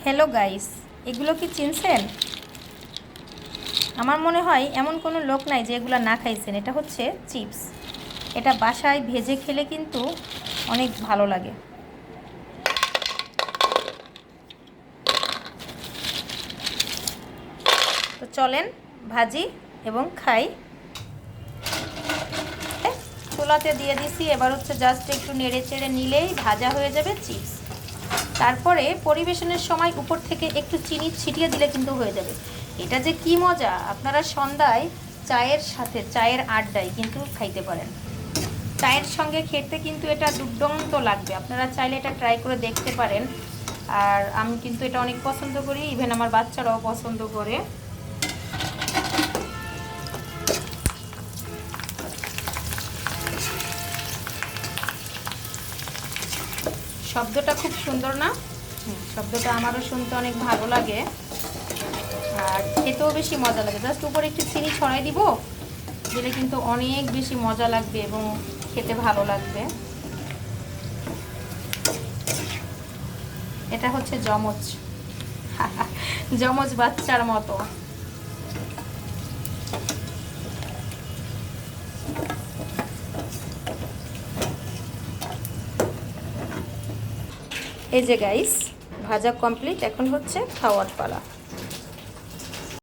Hello guys, এগুলো কি চিনছেন? আমার মনে হয় এমন কোনো লোক নাই যে এগুলো না খাইছেন। এটা হচ্ছে চিপস। এটা বাসায় ভেজে খেলে কিন্তু অনেক ভালো লাগে। তো চলেন ভাজি এবং খাই। চুলাতে দিয়ে দিছি, এবার হচ্ছে জাস্ট একটু নেড়ে চেড়ে নিলেই ভাজা হয়ে যাবে চিপস। তারপরে পরিবেশনের সময় উপর থেকে একটু চিনি ছিটিয়ে দিলে কিন্তু হয়ে যাবে। এটা যে কি মজা, আপনারা সন্ধ্যায় চায়ের সাথে, চায়ের আড্ডায় কিন্তু খাইতে পারেন। চায়ের সঙ্গে খেতে কিন্তু এটা দুর্দান্ত লাগবে। আপনারা চাইলে এটা ট্রাই করে দেখতে পারেন। আর আমি কিন্তু এটা অনেক পছন্দ করি, ইভেন আমার বাচ্চারাও পছন্দ করে। শব্দটা খুব সুন্দর না? শব্দটা আমারও শুনতে অনেক ভালো লাগে, আর খেতেও বেশি মজা লাগে। জাস্ট উপরে একটু চিনি ছড়াই দিব, দিলে কিন্তু অনেক বেশি মজা লাগবে এবং খেতে ভালো লাগবে। এটা হচ্ছে জমজ জমজ বাচ্চার মতো। এই যে গাইস, ভাজা কমপ্লিট, এখন হচ্ছে খাওয়ার পালা।